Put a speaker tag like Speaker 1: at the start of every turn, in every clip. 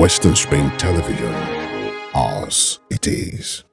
Speaker 1: Western Spring Television. Ours it is.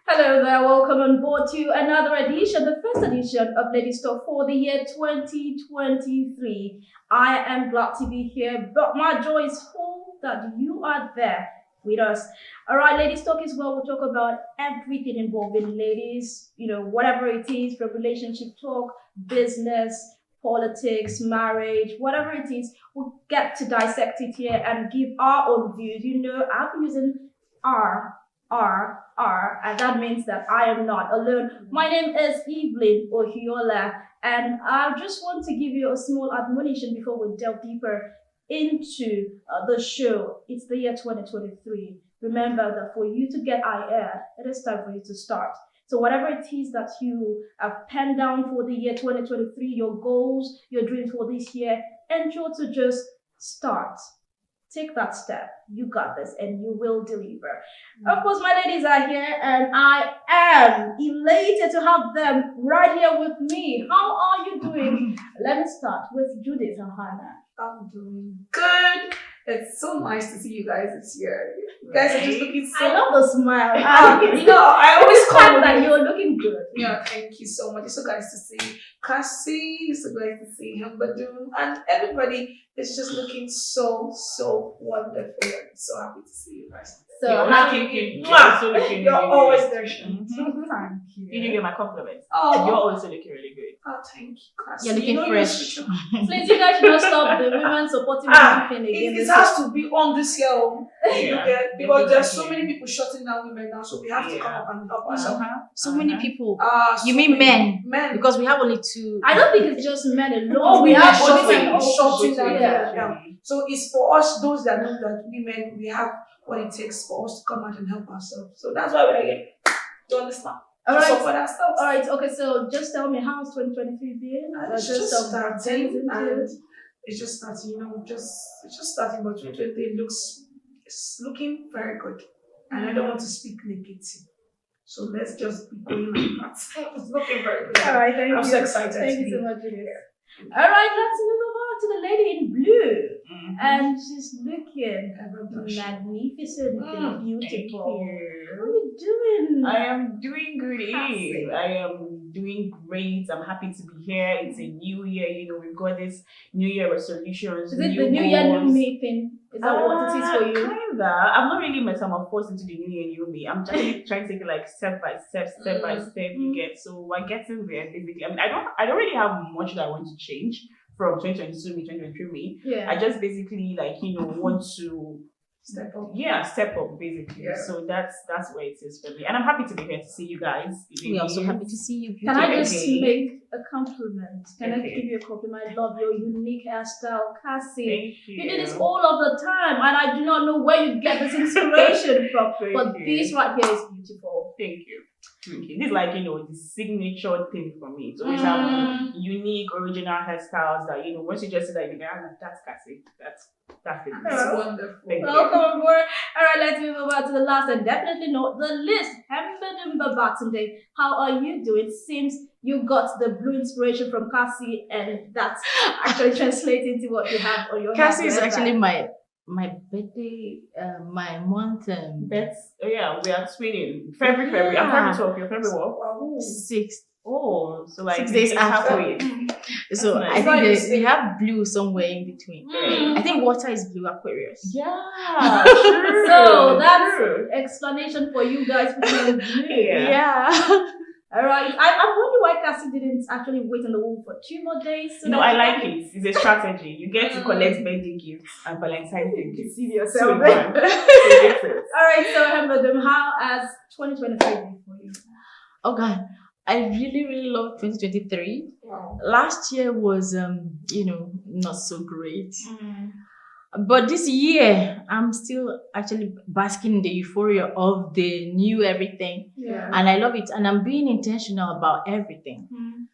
Speaker 2: Hello there, welcome on board to another edition, the first edition of Ladies Talk for the year 2023. I am glad to be here, but my joy is full that you are there with us. All right, Ladies Talk is where we'll talk about everything involving ladies, whatever it is, from relationship talk, business, politics, marriage, whatever it is, we'll get to dissect it here and give our own views. I'll be using R, and that means that I am not alone. My name is Evelyn Ohiola, and I just want to give you a small admonition before we delve deeper into the show. It's the year 2023. Remember that for you to get aired, it is time for you to start. So whatever it is that you have penned down for the year 2023, your goals, your dreams for this year, ensure to just start. Take that step. You got this, and you will deliver. Of course, my ladies are here, and I am elated to have them right here with me. How are you doing? Let me start with Judith and Hannah.
Speaker 3: I'm doing good. It's so nice to see you guys this year. You guys are just looking so.
Speaker 2: I love the smile.
Speaker 3: I always call
Speaker 2: that you're looking good.
Speaker 3: Yeah, thank you so much. It's so nice to see Cassie. It's so nice to see him, Badum, and everybody is just looking so wonderful. I'm so happy to see you guys.
Speaker 2: So
Speaker 3: you're always there, Sean.
Speaker 2: Thank you.
Speaker 4: You get my compliments.
Speaker 3: Oh,
Speaker 4: you're also looking really good.
Speaker 3: Oh, thank you, Cassie.
Speaker 5: You're looking fresh.
Speaker 2: Please, you guys should not stop the women supporting women thing again.
Speaker 3: It has to be on this year.
Speaker 4: Yeah.
Speaker 3: Because there's so many people shutting down women now, so we have to come up and help ourselves.
Speaker 5: So many people.
Speaker 3: So
Speaker 5: You mean men?
Speaker 3: Men.
Speaker 5: Because we have only two.
Speaker 2: I don't think it's just men alone.
Speaker 3: Oh,
Speaker 2: we
Speaker 3: we
Speaker 2: have
Speaker 3: have
Speaker 2: women
Speaker 3: shutting down.
Speaker 2: Yeah.
Speaker 3: Yeah. So it's for us, those that know that women, we have what it takes for us to come out and help ourselves. So that's why we're here. Do you understand?
Speaker 2: All
Speaker 3: To
Speaker 2: right.
Speaker 3: support ourselves.
Speaker 2: All right. Okay. So just tell me, how's 2023 been?
Speaker 3: It's
Speaker 2: Just
Speaker 3: just
Speaker 2: some
Speaker 3: starting,
Speaker 2: things into
Speaker 3: and
Speaker 2: it.
Speaker 3: it's just starting. It's just starting. But 2023 it's looking very good, and I don't want to speak negative. So let's just be going like that. It's looking very good.
Speaker 2: All right. Thank you.
Speaker 3: I'm so excited.
Speaker 2: Thank
Speaker 3: to
Speaker 2: you
Speaker 3: be
Speaker 2: so
Speaker 3: here.
Speaker 2: much, Julius. All right. Let's move over to the lady in blue, and she's looking magnificent and beautiful. How are you doing?
Speaker 4: I am doing good.
Speaker 2: Fantastic.
Speaker 4: I am doing great. I'm happy to be here. It's a new year. We've got this New Year resolutions.
Speaker 2: Is it the new year, new
Speaker 4: goals.
Speaker 2: me thing? Is that what it is for you?
Speaker 4: Kinda. I'm not really metamorphosed into the new year, new me. I'm actually trying to take it like step by step. You get. So we're getting there basically. I mean, I don't really have much that I want to change from 2022 me, 2023 me.
Speaker 2: Yeah.
Speaker 4: I just basically want to
Speaker 3: Step up.
Speaker 4: step up basically.
Speaker 3: Yeah.
Speaker 4: So that's where it is for me. And I'm happy to be here to see you guys.
Speaker 5: We are so happy to see you.
Speaker 2: Can I just
Speaker 4: Okay.
Speaker 2: make a compliment? Can I
Speaker 4: Okay.
Speaker 2: give you a compliment? I love your unique hairstyle, Cassie.
Speaker 4: Thank you.
Speaker 2: You do this all of the time, and I do not know where you get this inspiration from.
Speaker 4: Thank
Speaker 2: But
Speaker 4: you.
Speaker 2: this right here is beautiful.
Speaker 4: Thank you. Okay. This is like, the signature thing for me. So always have unique, original hairstyles that, once you just see that, you go, that's Cassie. That's it.
Speaker 3: It's wonderful.
Speaker 4: Thank you.
Speaker 2: Welcome aboard. All right, let's move over to the last and definitely not the least. Hembedimba Batunde, how are you doing? Seems you got the blue inspiration from Cassie, and that's actually translating to what you have on your
Speaker 5: Cassie is
Speaker 2: hair.
Speaker 5: actually my birthday, my month,
Speaker 4: We are twinning. February. I'm February 12th. You're February what?
Speaker 3: Wow.
Speaker 5: 6.
Speaker 4: Oh, so like
Speaker 5: 6 days
Speaker 4: it's
Speaker 5: after.
Speaker 4: halfway.
Speaker 5: So
Speaker 4: nice.
Speaker 5: I think we have blue somewhere in between.
Speaker 4: Mm.
Speaker 5: I think water is blue, Aquarius.
Speaker 4: Yeah, true.
Speaker 2: So that's
Speaker 4: true.
Speaker 2: explanation for you guys putting blue.
Speaker 4: Yeah.
Speaker 2: All right. I'm wondering why Cassie didn't actually wait in the womb for 2 more days. So
Speaker 4: No,
Speaker 2: that
Speaker 4: I
Speaker 2: you
Speaker 4: like
Speaker 2: can
Speaker 4: it. It's a strategy. You get to collect birthday gifts and Valentine's Day gifts.
Speaker 2: See
Speaker 4: So
Speaker 2: yourself.
Speaker 4: it's different.
Speaker 2: All right. So, Hembedim, how has 2023 been for you?
Speaker 5: Oh God, I really love 2023.
Speaker 3: Wow.
Speaker 5: Last year was not so great. But this year, I'm still actually basking in the euphoria of the new everything.
Speaker 3: Yeah.
Speaker 5: And I love it. And I'm being intentional about everything.
Speaker 2: Mm.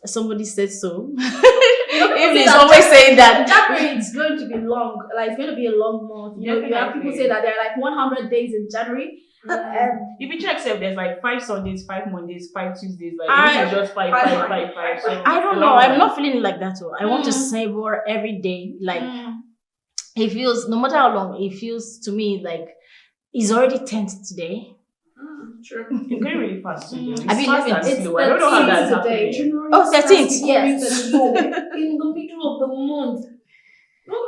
Speaker 5: Somebody said so.
Speaker 2: People
Speaker 5: If
Speaker 2: say
Speaker 5: it's
Speaker 2: that
Speaker 5: always saying that.
Speaker 2: January is going to be long. Like it's going to be a long month. You know, you have people
Speaker 4: Definitely.
Speaker 2: say that there are like 100 days in January.
Speaker 4: If you check, say there's like 5 Sundays, 5 Mondays, 5 Tuesdays. Like
Speaker 5: I-
Speaker 4: this is just five. So
Speaker 5: I don't know. I'm not feeling like that. So I want to
Speaker 2: Mm.
Speaker 5: savor every day. Like
Speaker 2: Mm.
Speaker 5: it feels, no matter how long, it feels to me like it's already 10th today.
Speaker 3: True.
Speaker 4: It's going really fast. Too.
Speaker 2: Mm.
Speaker 4: It's
Speaker 5: I mean,
Speaker 4: fast
Speaker 5: listen,
Speaker 4: and
Speaker 2: it's
Speaker 4: slow. I don't know how
Speaker 2: 13
Speaker 4: that's
Speaker 2: today.
Speaker 4: happening.
Speaker 3: January
Speaker 5: Oh, 13th.
Speaker 3: starts
Speaker 2: Yes,
Speaker 3: going slow in the middle of the month. Not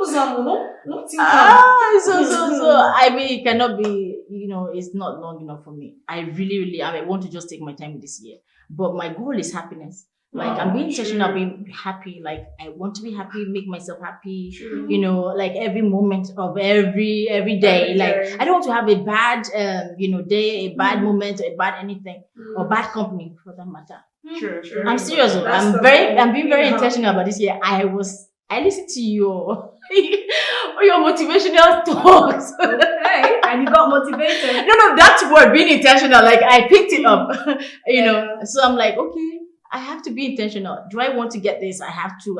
Speaker 5: So I mean, it cannot be, it's not long enough for me. I really, I want to just take my time this year. But my goal is happiness. Like I'm being intentional, being happy. Like I want to be happy, make myself happy.
Speaker 3: True.
Speaker 5: Like every moment of every day.
Speaker 3: Every
Speaker 5: Like
Speaker 3: day.
Speaker 5: I don't want to have a bad, day, a bad moment, a bad anything, or bad company for that matter.
Speaker 4: True.
Speaker 5: I'm serious.
Speaker 3: That's
Speaker 5: I'm
Speaker 3: the
Speaker 5: being very
Speaker 3: thing.
Speaker 5: intentional about this year. I listened to your motivational talks.
Speaker 2: Okay, and you got motivated.
Speaker 5: No, that word being intentional, like I picked it up,
Speaker 2: Yeah.
Speaker 5: So I'm like, okay, I have to be intentional. Do I want to get this? I have to,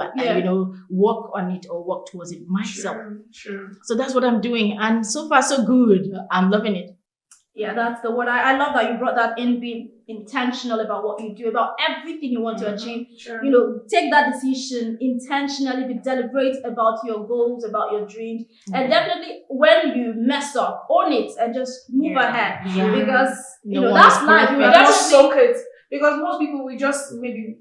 Speaker 5: work on it or work towards it myself.
Speaker 3: True.
Speaker 5: So that's what I'm doing. And so far, so good. I'm loving it.
Speaker 2: Yeah, that's the word. I love that you brought that in, being intentional about what you do, about everything you want to achieve.
Speaker 3: True.
Speaker 2: Take that decision intentionally, be deliberate about your goals, about your dreams. And definitely when you mess up, own it and just move ahead.
Speaker 5: Yeah.
Speaker 2: Because,
Speaker 5: No one
Speaker 2: that's
Speaker 5: is
Speaker 2: life. You
Speaker 5: perfect.
Speaker 3: Just
Speaker 2: definitely,
Speaker 3: soak it. Because most people will just maybe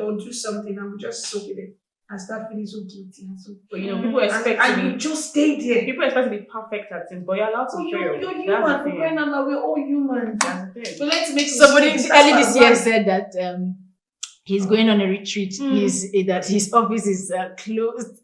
Speaker 3: or do something and we just soak it in and start feeling so guilty and so.
Speaker 4: But people expect
Speaker 3: And
Speaker 4: to
Speaker 3: you
Speaker 4: be
Speaker 3: just stay there.
Speaker 4: people expect to be perfect at things, but you're allowed to
Speaker 3: So
Speaker 4: fail.
Speaker 3: you're
Speaker 4: That's
Speaker 3: human.
Speaker 4: the
Speaker 3: For
Speaker 4: thing.
Speaker 3: crying out loud, we're all human.
Speaker 4: That's the thing.
Speaker 3: So let's make
Speaker 5: Somebody
Speaker 3: mistakes.
Speaker 5: early
Speaker 3: That's
Speaker 5: this
Speaker 3: my
Speaker 5: year
Speaker 3: advice.
Speaker 5: said that he's going on a retreat. That his office is closed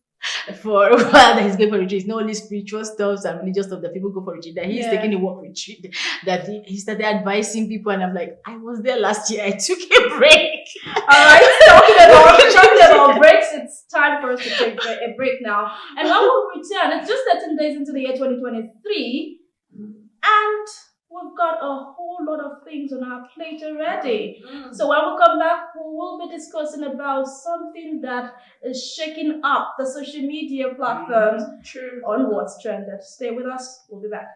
Speaker 5: for a while. That he's going for retreat. It's not only spiritual stuff and religious stuff that people go for retreat. That he's taking a work retreat. That he started advising people, and I'm like, I was there last year. I took a break.
Speaker 2: all right, talking about breaks, it's time for us to take a break now. And when we return, it's just 13 days into the year 2023, and we've got a whole lot of things on our plate already. So when we come back, we will be discussing about something that is shaking up the social media platforms
Speaker 3: True.
Speaker 2: on what's trended. Stay with us. We'll be back.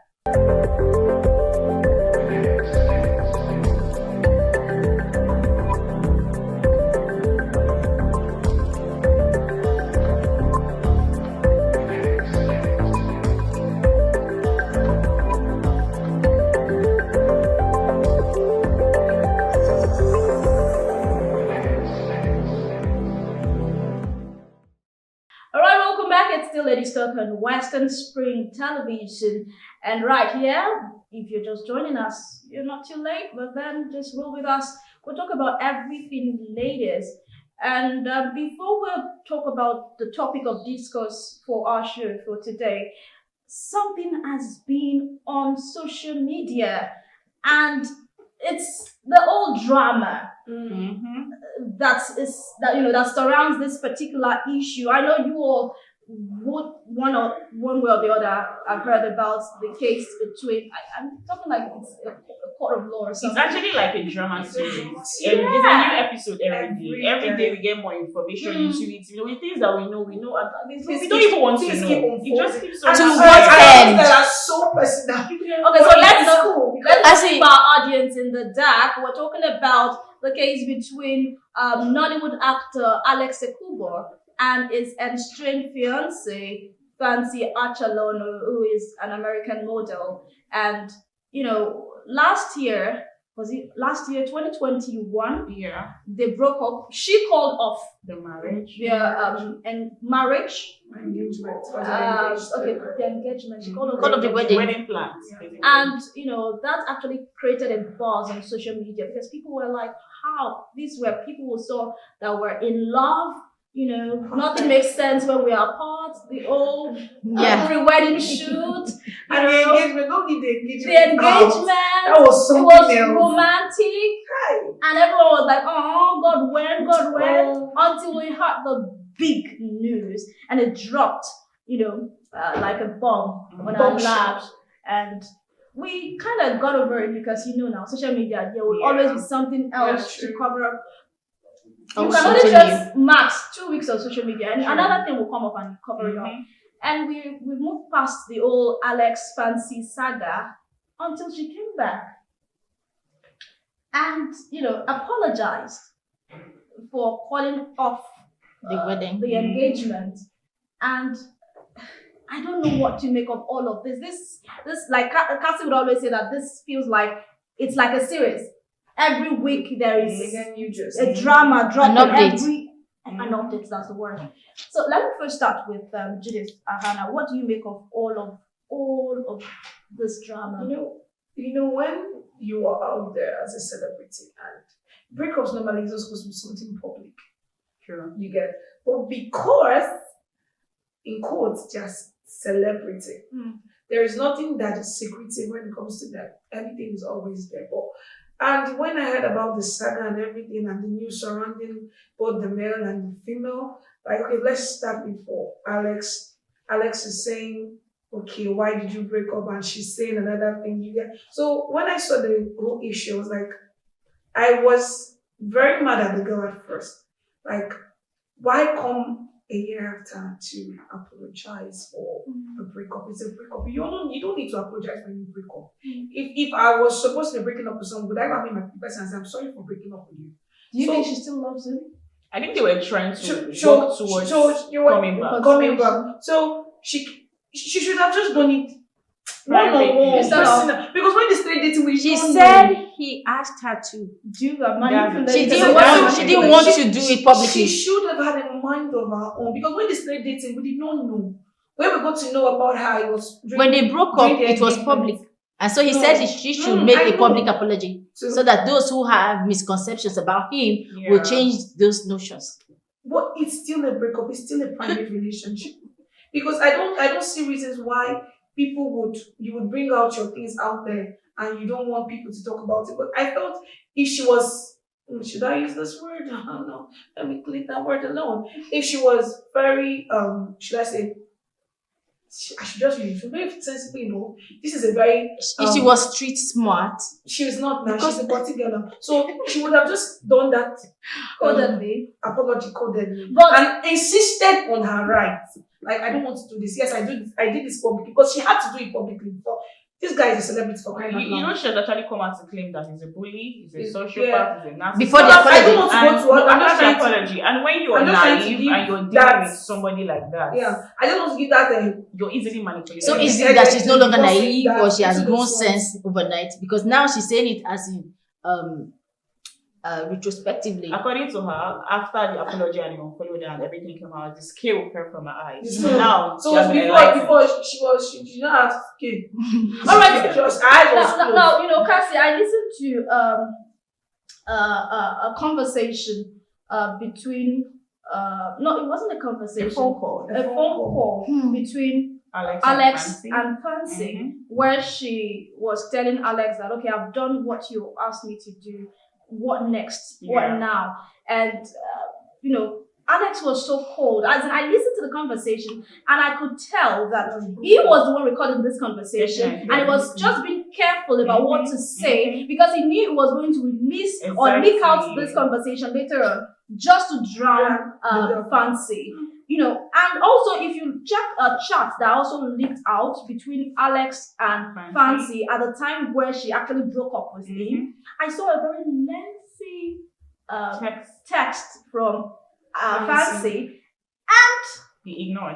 Speaker 2: All right, welcome back. It's still Lady Stock on Western Spring Television. And right here, if you're just joining us, you're not too late, but then just roll with us. We'll talk about everything latest. And before we talk about the topic of discourse for our show for today, something has been on social media, and it's the old drama that surrounds this particular issue. I know you all would one way or the other have heard about the case between. I'm talking like it's a court of law or
Speaker 4: It's
Speaker 2: something.
Speaker 4: actually like a drama series.
Speaker 2: Yeah.
Speaker 4: There's a new episode every day. Every
Speaker 3: Every
Speaker 4: day
Speaker 3: day.
Speaker 4: we get more information into it. The things that we know. And
Speaker 3: Things
Speaker 4: we don't even want to
Speaker 3: keep
Speaker 4: know. It just keeps
Speaker 3: And
Speaker 5: To
Speaker 3: I-
Speaker 5: what
Speaker 3: I-
Speaker 5: end?
Speaker 3: That are so personal.
Speaker 2: Okay, so let's
Speaker 5: I
Speaker 2: keep our audience in the dark. We're talking about the case between Nollywood actor Alex Ekubo and his estranged fiancée, Fancy Achalonu, who is an American model. And, last year, 2021,
Speaker 4: Yeah,
Speaker 2: they broke up. She called off
Speaker 4: the marriage.
Speaker 2: their marriage.
Speaker 3: Engagement.
Speaker 2: The engagement. She called off
Speaker 5: Called off the wedding.
Speaker 4: Wedding plans. basically.
Speaker 2: And that actually created a buzz on social media because people were like, how? These were people who saw that were in love. Nothing makes sense when we are apart. The old pre-wedding shoot.
Speaker 3: And the engagement, don't leave the engagement.
Speaker 2: The engagement.
Speaker 3: That was
Speaker 2: It
Speaker 3: something
Speaker 2: was
Speaker 3: else.
Speaker 2: romantic. And everyone was like, oh, God, when? Until we heard the big news. And it dropped, like a bomb on our
Speaker 3: Bombshell.
Speaker 2: laps, and we kind of got over it because now social media there will always be something else to
Speaker 3: true.
Speaker 2: cover up. You
Speaker 5: Always
Speaker 2: can only
Speaker 5: something
Speaker 2: just max 2 weeks of social media, and another thing will come up and cover it up. And we moved past the old Alex Fancy saga until she came back and apologized for calling off
Speaker 5: The wedding.
Speaker 2: the engagement. And I don't know what to make of all of this. This like Cassie would always say that this feels like it's like a series. Every week there is a drama dropping. An update, that's the word. So let me first start with Judith Ahana. What do you make of all of this drama?
Speaker 3: When you are out there as a celebrity, and breakups normally is supposed to be something public.
Speaker 4: True.
Speaker 3: You get, but because in quotes, just celebrity, there is nothing that is secretive when it comes to that. Everything is always there. And when I heard about the saga and everything and the news surrounding both the male and the female, like, okay, let's start before Alex. Alex is saying, okay, why did you break up? And she's saying another thing. You get. So when I saw the whole issue, I was like, I was very mad at the girl at first. Like, why come a year after to apologize for a breakup? It's a breakup. You don't need to apologize when you break up. If I was supposed to be breaking up with someone, would I have been my person and say, I'm sorry for breaking up with you?
Speaker 2: Do you think she still loves him?
Speaker 4: I think they were trying to work towards coming back.
Speaker 3: So she should have just done it
Speaker 4: Privately.
Speaker 3: personal. Because when they started dating,
Speaker 5: She said he asked her to.
Speaker 2: Do that manipulate?
Speaker 5: She
Speaker 3: Exactly.
Speaker 5: didn't want to do it publicly.
Speaker 3: She should have had a mind of her own. Because when they started dating, we did not know. When we got to know about her, it was
Speaker 5: When they broke up, it was public. And so he said she should make a public apology so that those who have misconceptions about him will change those notions.
Speaker 3: But it's still a breakup. It's still a private relationship. Because I don't see reasons why you would bring out your things out there and you don't want people to talk about it. But I felt if she was, should I use this word? I don't know. Let me leave that word alone. If she was very, should I say, I should just use it. Very sensible, this is a very.
Speaker 5: If she was street smart,
Speaker 3: she was not now. She's a party girl now. So she would have just done that
Speaker 2: Codedly.
Speaker 3: Apology codedly,
Speaker 2: But
Speaker 3: and insisted on her rights. Like, I don't want to do this. Yes, I did this publicly because she had to do it publicly. But this guy is a celebrity for crying out loud.
Speaker 4: You know, she has actually come out to claim that he's a bully, he's a sociopath, he's a narcissist.
Speaker 5: Before the
Speaker 3: I don't want
Speaker 5: apology.
Speaker 3: to go to her. I'm just trying to.
Speaker 4: apology. And when you are
Speaker 3: I'm just trying to
Speaker 4: naive
Speaker 3: give
Speaker 4: and you're dealing
Speaker 3: that-
Speaker 4: with somebody like that,
Speaker 3: Yeah, I don't want to give that.
Speaker 4: you're easily manipulated.
Speaker 5: So is
Speaker 3: Yeah,
Speaker 5: it that she's no longer
Speaker 3: because
Speaker 5: naive or she has
Speaker 3: into
Speaker 5: grown
Speaker 3: those
Speaker 5: sense overnight? Because now she's saying it as in retrospectively.
Speaker 4: According to her, after the apology and the unfollowed and everything came out, the scale fell from her eyes.
Speaker 3: So-
Speaker 4: Now,
Speaker 3: So
Speaker 4: she has been enlightened.
Speaker 3: before she did not have skin.
Speaker 2: all right.
Speaker 3: Just I was
Speaker 2: Now, Cassie, I listened to a conversation between no, it wasn't a conversation.
Speaker 4: A phone call.
Speaker 2: A phone call between Alex and Fancy, where she was telling Alex that, okay, I've done what you asked me to do. What next?
Speaker 4: Yeah.
Speaker 2: What now? And Alex was so cold. As in, I listened to the conversation and I could tell that he was the one recording this conversation,
Speaker 4: Exactly.
Speaker 2: and he was just being careful about what to say because he knew he was going to release or leak out this conversation later on, just to drown Fancy. And also if you check a chat that also leaked out between Alex and Fancy at the time where she actually broke up with him, I saw a very lengthy text from Fancy, and
Speaker 4: he ignored.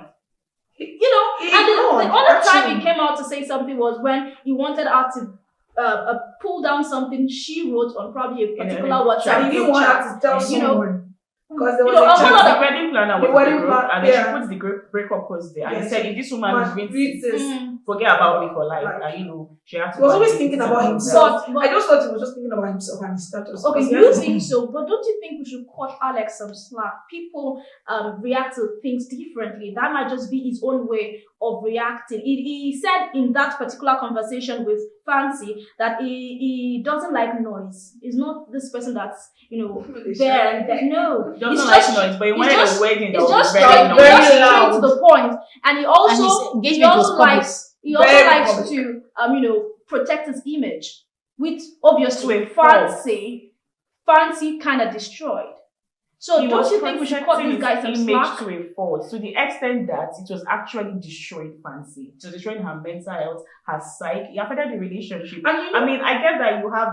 Speaker 2: and the other time he came out to say something was when he wanted her to pull down something she wrote on probably a particular WhatsApp
Speaker 3: I didn't
Speaker 2: group
Speaker 3: want
Speaker 2: chat.
Speaker 3: her to tell someone. Because there was
Speaker 2: a
Speaker 3: a
Speaker 2: whole
Speaker 3: chat.
Speaker 2: lot
Speaker 4: The wedding planner was
Speaker 3: The
Speaker 4: in
Speaker 3: wedding
Speaker 4: the group,
Speaker 3: plan-
Speaker 4: and then
Speaker 3: yeah.
Speaker 4: she put the breakup post there. And
Speaker 3: Yeah,
Speaker 4: he said, if this woman is going
Speaker 3: read
Speaker 4: to
Speaker 3: this.
Speaker 4: forget about me for life,
Speaker 3: Like-
Speaker 4: and she had to.
Speaker 3: He was always
Speaker 4: validate
Speaker 3: thinking
Speaker 4: it
Speaker 3: about
Speaker 4: and
Speaker 3: himself.
Speaker 2: But-
Speaker 3: I just thought he was just thinking about himself and his status.
Speaker 2: Okay,
Speaker 3: Because he
Speaker 2: you
Speaker 3: had-
Speaker 2: think so, but don't you think we should cut Alex some slack? People react to things differently. That might just be his own way of reacting. He said in that particular conversation with fancy, that he doesn't like noise. He's not this person that's, there and there. No.
Speaker 4: He doesn't like noise, but he wanted a wedding that
Speaker 2: it's
Speaker 4: was
Speaker 2: just
Speaker 4: very
Speaker 2: straight,
Speaker 4: noisy.
Speaker 2: just straight to the point. And he also
Speaker 5: engagement was public.
Speaker 2: he also
Speaker 3: Very
Speaker 2: likes
Speaker 3: public.
Speaker 2: to protect his image, which obviously
Speaker 4: To a fault.
Speaker 2: fancy kind of destroyed. So
Speaker 4: He
Speaker 2: don't
Speaker 4: was
Speaker 2: you think we should cut
Speaker 4: protecting
Speaker 2: these guys some
Speaker 4: his image
Speaker 2: slack?
Speaker 4: to a fault, to the extent that it was actually destroying Fancy. It was destroying her mental health, her psyche. It affected the relationship.
Speaker 3: And
Speaker 4: I mean, I get that you have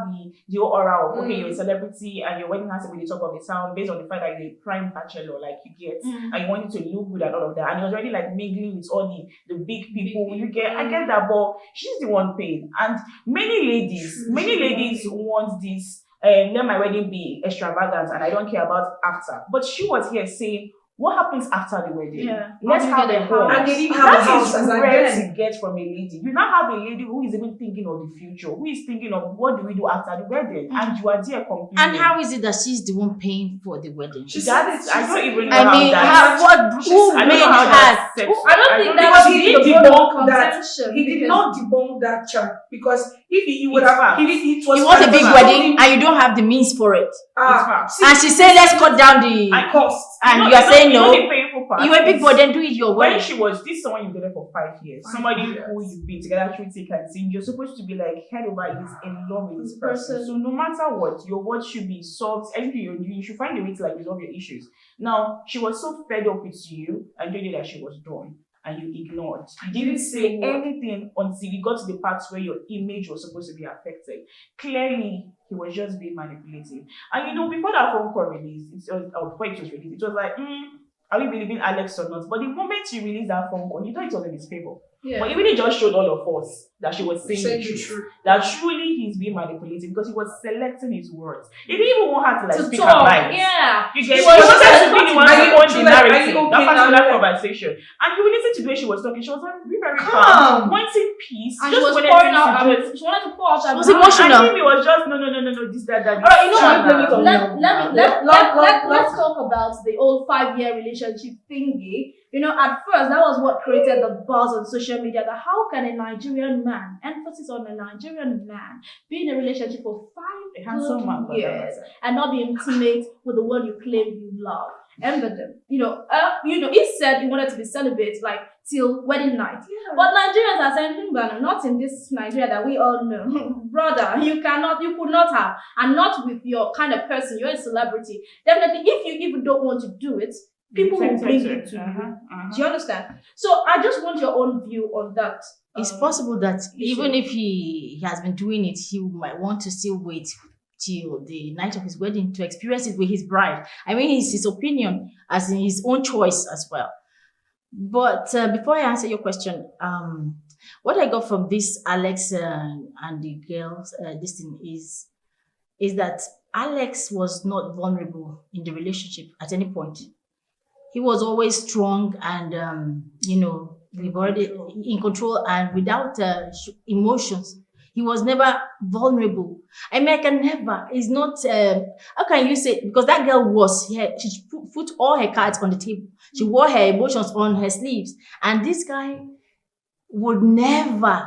Speaker 4: the whole aura of, okay, you're a celebrity and your wedding has to be the top of the town based on the fact that you're a prime bachelor, like you get, and you want it to look good and all of that. And you're already like mingling with all the big people. You get, I get that, but she's the one paying. And many ladies want this. Let my wedding be extravagant and I don't care about after. But she was here saying, what happens after the wedding?
Speaker 2: Yeah.
Speaker 4: Let's
Speaker 2: How do you
Speaker 4: have
Speaker 2: get
Speaker 4: a
Speaker 2: a
Speaker 4: home.
Speaker 2: house?
Speaker 3: And they didn't have a house
Speaker 4: That
Speaker 3: as
Speaker 4: is
Speaker 3: I
Speaker 4: rare
Speaker 3: then.
Speaker 4: to get from a lady. You now have a lady who is even thinking of the future, who is thinking of what do we do after the wedding, and you are there complaining.
Speaker 5: And how is it that she's the one paying for the wedding?
Speaker 3: She
Speaker 4: That is,
Speaker 3: said-
Speaker 4: I don't even know
Speaker 5: I
Speaker 4: how
Speaker 5: mean,
Speaker 4: that.
Speaker 5: who
Speaker 4: I don't
Speaker 5: made
Speaker 4: know how
Speaker 5: her?
Speaker 4: that's set.
Speaker 2: I don't think
Speaker 3: because
Speaker 2: that's
Speaker 3: he
Speaker 2: the
Speaker 3: did
Speaker 2: bone of
Speaker 3: debunk that.
Speaker 2: contention.
Speaker 3: He did
Speaker 2: because-
Speaker 3: not debunk that chart because if he would
Speaker 4: It's
Speaker 3: have,
Speaker 4: facts.
Speaker 3: it was
Speaker 5: You want a big
Speaker 3: facts.
Speaker 5: wedding and you don't have the means for it.
Speaker 4: facts.
Speaker 5: And she said, let's cut down the...
Speaker 3: cost.
Speaker 5: and you are saying no.
Speaker 4: The painful part
Speaker 5: You were big
Speaker 4: is
Speaker 5: boy, then do it your
Speaker 4: when
Speaker 5: way.
Speaker 4: she was this someone you've dated for 5 years,
Speaker 3: 5
Speaker 4: somebody
Speaker 3: years.
Speaker 4: who you've been together through thick and thin, you're supposed to be like head over heels in love with this person.
Speaker 2: Person.
Speaker 4: So no matter what, your words should be solved. Anything you're doing, you should find a way to like resolve your issues. Now she was so fed up with you and told you that she was done. And you ignored. You didn't say anything until you got to the part where your image was supposed to be affected. Clearly, he was just being manipulative. And before that phone call released, before it was released, it was like, are we believing Alex or not? But the moment you released that phone call, you thought it was in his favor.
Speaker 2: Yeah.
Speaker 4: But it really just showed all of us that she was saying
Speaker 3: Saying
Speaker 4: the
Speaker 3: the
Speaker 4: truth.
Speaker 3: truth.
Speaker 4: That truly he's being manipulative because he was selecting his words. He didn't even want her to like
Speaker 2: To
Speaker 4: speak
Speaker 2: talk,
Speaker 4: her mind.
Speaker 2: yeah.
Speaker 4: You get
Speaker 2: He
Speaker 4: it?
Speaker 2: was
Speaker 4: He wanted
Speaker 2: just
Speaker 4: to be the one
Speaker 3: Are
Speaker 4: to
Speaker 3: you-
Speaker 4: own the
Speaker 3: like, are
Speaker 4: narrative,
Speaker 3: you
Speaker 4: that
Speaker 3: okay
Speaker 4: particular
Speaker 3: now?
Speaker 4: conversation. And you listen to the way she was talking, she was like, be very
Speaker 3: Calm.
Speaker 4: calm, wanting peace.
Speaker 2: And she
Speaker 4: just
Speaker 2: was
Speaker 4: wanted
Speaker 2: pouring
Speaker 4: things
Speaker 2: out.
Speaker 4: to just.
Speaker 2: She wanted to pour out.
Speaker 5: She was
Speaker 2: her mind.
Speaker 5: emotional.
Speaker 4: I think it was just no, this, that.
Speaker 2: All right, you know
Speaker 3: Should we blame it
Speaker 2: what?
Speaker 3: on
Speaker 2: Let's talk about the old 5-year relationship thingy. At first, that was what created the buzz on social media. That how can a Nigerian man, emphasis on a Nigerian man, be in a relationship for 5
Speaker 4: handsome man,
Speaker 2: good years and not be intimate with the one you claim you love? Embedded. He said he wanted to be celibate like till wedding night.
Speaker 3: Yeah.
Speaker 2: But Nigerians are saying, not in this Nigeria that we all know. Brother, you could not have. And not with your kind of person. You're a celebrity. Definitely, if you even don't want to do it, people will bring it to you. Do you understand? So I just want your own view on that.
Speaker 5: It's possible that
Speaker 2: issue.
Speaker 5: even if he has been doing it, he might want to still wait till the night of his wedding to experience it with his bride. I mean, it's his opinion, as in his own choice as well. But before I answer your question, what I got from this Alex and the girls, this thing is that Alex was not vulnerable in the relationship at any point. He was always strong and, we've already in control and without emotions. He was never vulnerable. I mean, I can never. It's not. How can you say? Because that girl was here. She put all her cards on the table. She wore her emotions on her sleeves, and this guy would never,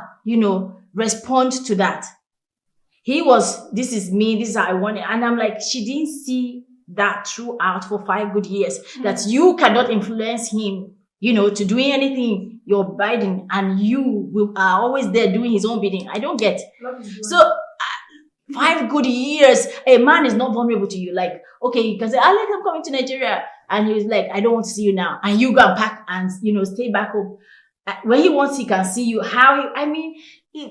Speaker 5: respond to that. He was. This is me. This is how I want it, and I'm like, she didn't see that throughout for 5 good years. That you cannot influence him, to doing anything. You're abiding, and you are always there doing his own bidding. I don't get. So 5 good years, a man is not vulnerable to you. Like, okay, you can say, Alex, I'm coming to Nigeria. And he's like, I don't want to see you now. And you go and pack and, stay back home. When he wants, he can see you.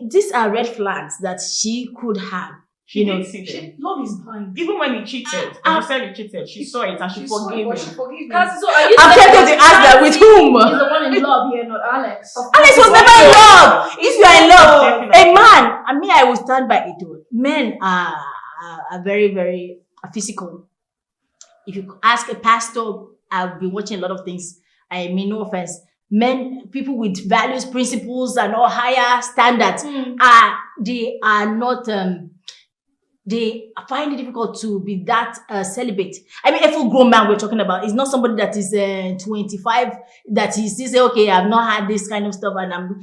Speaker 5: These are red flags that she could have.
Speaker 4: She did see them.
Speaker 3: Love is blind.
Speaker 4: Even when he cheated, she said he cheated, she saw it and she forgave him.
Speaker 2: So are you
Speaker 5: I'm
Speaker 2: saying
Speaker 5: tempted to ask that with whom?
Speaker 2: He's the one in love here, not Alex.
Speaker 5: Alex was never in love. If you are in love,
Speaker 4: Definitely.
Speaker 5: a man, I will stand by it. Men are very, very physical. If you ask a pastor, I've been watching a lot of things. I mean, no offense. Men, people with values, principles, and all higher standards, they are not. they find it difficult to be that celibate. I mean, a full grown man we're talking about is not somebody that is 25 that he still say, okay, I've not had this kind of stuff, and I'm,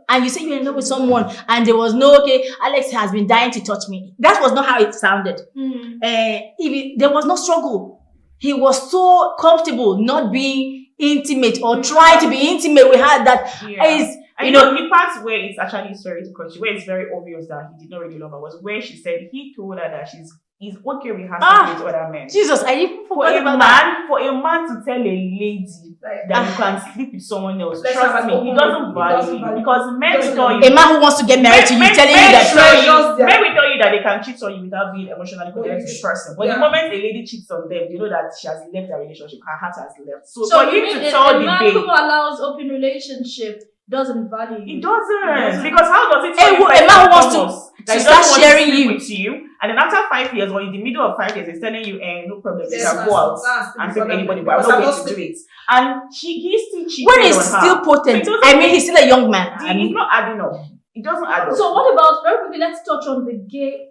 Speaker 5: and you say you're in love with someone, and there was no, okay, Alex has been dying to touch me. That was not how it sounded. There was no struggle. He was so comfortable not being intimate or trying to be intimate with her that is.
Speaker 4: The part where it's actually, sorry to cut you, where it's very obvious that he did not really love her was where she said he told her that he's okay with her sleeping with other men.
Speaker 5: Jesus, I even forgot about
Speaker 4: that. For a man to tell a lady that you can sleep with someone else, trust me, he doesn't value you. Because men will tell you.
Speaker 5: A man who wants to get married to you telling you that.
Speaker 4: Men will tell you that they can cheat on you without being emotionally connected to the person. But the moment a lady cheats on them, you know that she has left the relationship, her heart has left. So for him to tell the babe.
Speaker 2: A man who allows open relationship doesn't value you.
Speaker 4: It doesn't. Because how does it
Speaker 5: a man who wants to start sharing you
Speaker 4: with you, and then after 5 years or in the middle of 5 years, he's telling you, no problem, you can go out and sleep with anybody, but I'm not going to do it. And he's still cheating
Speaker 5: when it's still potent. I mean, he's still a young man.
Speaker 4: He's not adding up. It doesn't add up.
Speaker 2: So what about, very quickly, let's touch on the gay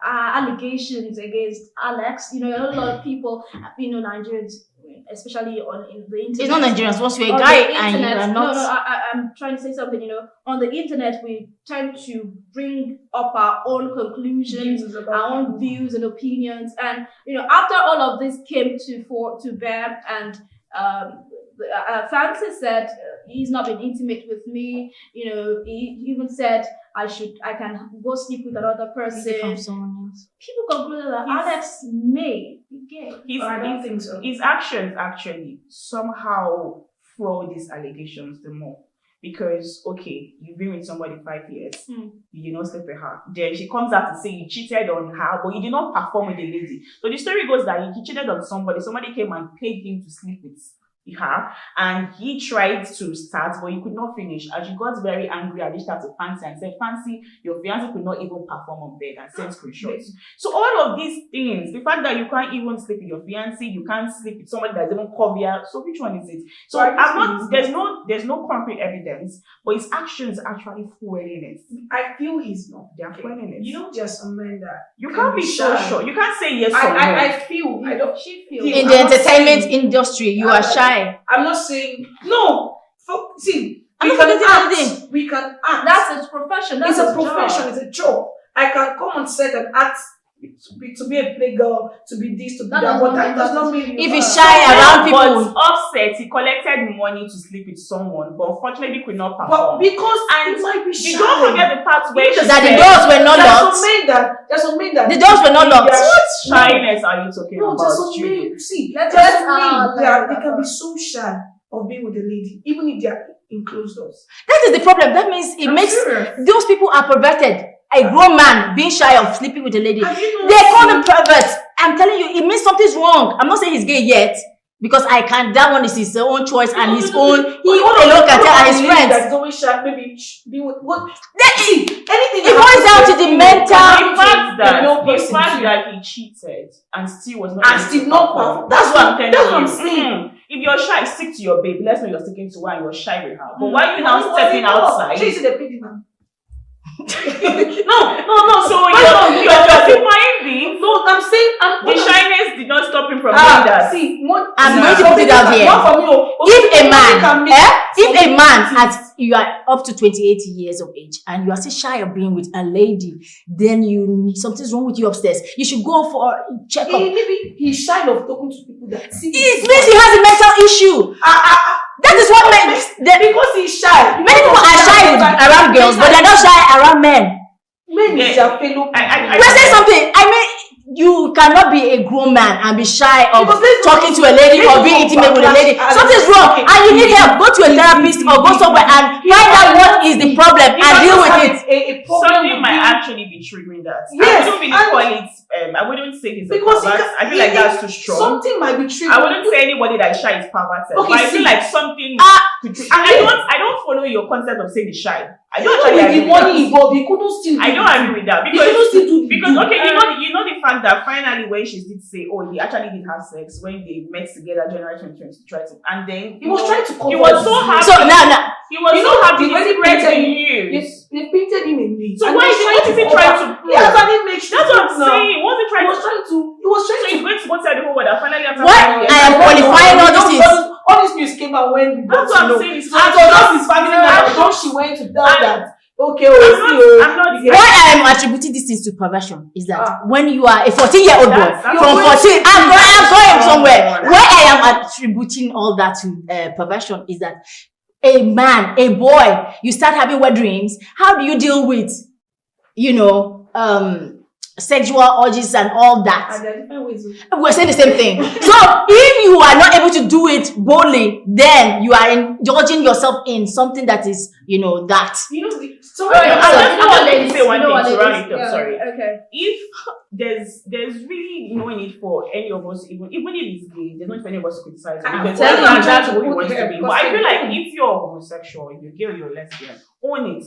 Speaker 2: allegations against Alex. A lot of people, Nigerians, especially in the internet.
Speaker 5: It's not Nigerians. Once you're a guy and you are not.
Speaker 2: No, I'm trying to say something. On the internet, we tend to bring up our own conclusions, our own views and opinions, and after all of this came to bear, and Fancy said he's not been intimate with me. He even said I can go sleep with another person.
Speaker 5: From someone else.
Speaker 2: People concluded that Alex may be gay.
Speaker 3: I don't think so.
Speaker 4: His actions actually somehow throw these allegations the more. Because, okay, you've been with somebody 5 years, you did not sleep with her. Then she comes out to say you cheated on her, but you did not perform with the lady. So the story goes that he cheated on somebody came and paid him to sleep with her, and he tried to start, but he could not finish. And she got very angry and reached out to Fancy and said, Fancy, your fiancé could not even perform on bed, and sent screenshots. So all of these things, the fact that you can't even sleep with your fiancé, you can't sleep with somebody that's even covered. So which one is it? So there's no concrete evidence, but his actions actually fueling it.
Speaker 3: I feel he's not.
Speaker 4: They're fueling it.
Speaker 3: There's some men that
Speaker 4: you can't be so sure. You can't say yes or no.
Speaker 3: I feel. I don't.
Speaker 2: She feels
Speaker 5: in the entertainment industry, you are shy.
Speaker 3: I'm not saying no. See,
Speaker 5: we
Speaker 3: can act.
Speaker 2: That's his profession.
Speaker 3: It's a profession. It's a job. I can come on set and act to be a playgirl, to be this, to be that, but that does not mean
Speaker 5: if he's shy around people.
Speaker 4: But Offset, he collected money to sleep with someone, but unfortunately could not perform.
Speaker 3: But because it might be shy.
Speaker 4: You don't forget the part where
Speaker 5: that the doors were not locked.
Speaker 3: There's some men that
Speaker 5: the doors were not locked.
Speaker 4: What shyness are you talking about?
Speaker 3: There's some men. See, there's some men they can be so shy of being with a lady, even if they are in closed doors.
Speaker 5: That is the problem. That means those people are perverted. A grown man being shy of sleeping with a lady. They call them perverts. I'm telling you, it means something's wrong. I'm not saying he's gay yet, because that one is his own choice and his own. He alone can tell his friends.
Speaker 3: That's always shy. Maybe be with what?
Speaker 5: Anything. It boils down to the mental.
Speaker 4: The fact that he cheated and still was not.
Speaker 3: And still not perform.
Speaker 4: That's what I'm telling you. If you're shy, stick to your babe. Let's know you're sticking to her and you're shy with her. But why are you now stepping outside?
Speaker 3: She's the pretty man.
Speaker 4: No. So you're justifying this.
Speaker 3: No, I'm saying
Speaker 4: the shyness did not stop him from doing that.
Speaker 3: See,
Speaker 5: I'm going to put it out here. If a man you are up to 28 years of age and you are still shy of being with a lady, then something's wrong with you upstairs. You should go for a checkup.
Speaker 3: Maybe he's shy of talking to people that see.
Speaker 5: It means he has a mental issue. That is what makes
Speaker 3: because he's shy.
Speaker 5: Many people are shy around girls, but they're not shy around men.
Speaker 3: Men is their fellow.
Speaker 5: Let's say something. I mean, you cannot be a grown man and be shy of talking to a lady or being intimate with a lady. Something's wrong, and you need help. Go to a therapist or go somewhere and find out what is the problem and deal with it.
Speaker 4: Something might actually be triggering that.
Speaker 3: Yes,
Speaker 4: I wouldn't really call it. I wouldn't say he's a pervert. I feel like that's too strong.
Speaker 3: Something might be triggering.
Speaker 4: I wouldn't say anybody that is shy is perverted.
Speaker 3: Okay,
Speaker 4: but I feel like something. I don't follow your concept of saying he's shy. I don't actually agree with that.
Speaker 3: Money involved, he couldn't still.
Speaker 4: I don't agree with that because okay, you know the fact that finally when she did say, oh, they actually did have sex when they met together January 2020, and then
Speaker 3: He was trying to cover
Speaker 4: he was so
Speaker 3: his
Speaker 4: happy.
Speaker 5: So now,
Speaker 4: He was so happy
Speaker 3: when
Speaker 4: he
Speaker 3: they
Speaker 4: spread
Speaker 3: painted
Speaker 4: the
Speaker 3: him,
Speaker 4: news.
Speaker 3: they painted him in news.
Speaker 4: So what is he trying to prove?
Speaker 3: He actually made sure.
Speaker 4: That's what I'm saying. What's he
Speaker 3: He
Speaker 4: trying
Speaker 3: was
Speaker 4: to?
Speaker 3: trying to.
Speaker 4: So he's going to go tell the whole world that finally after
Speaker 5: What?
Speaker 4: 5 years,
Speaker 5: I am qualifying all these things.
Speaker 3: All this news came out when
Speaker 4: That's what I'm saying.
Speaker 3: And so just his family member, don't she went to tell that. Okay,
Speaker 4: I'm not.
Speaker 5: Why I am attributing these things to perversion is that when you are a 14-year-old boy
Speaker 4: That's
Speaker 5: from 14, I'm going somewhere. Why I am attributing all that to perversion is that a man, a boy, you start having wet dreams. How do you deal with, sexual urges and all that?
Speaker 3: And there are different ways.
Speaker 5: We're saying the same thing. So if you are not able to do it boldly, then you are indulging yourself in something that is, that.
Speaker 3: So
Speaker 4: I'm just going to say one thing to round it up.
Speaker 2: Yeah,
Speaker 4: Sorry.
Speaker 2: okay.
Speaker 4: If there's really no need for any of us, even if it's gay, there's no need for any of us to criticize it.
Speaker 3: I'm
Speaker 4: Because
Speaker 3: telling you,
Speaker 4: that's
Speaker 3: I'm
Speaker 4: what he
Speaker 3: trying
Speaker 4: wants
Speaker 3: to
Speaker 4: to
Speaker 3: put
Speaker 4: be.
Speaker 3: it
Speaker 4: But I feel like
Speaker 3: here.
Speaker 4: if you're homosexual, if you're gay or you're lesbian, own it.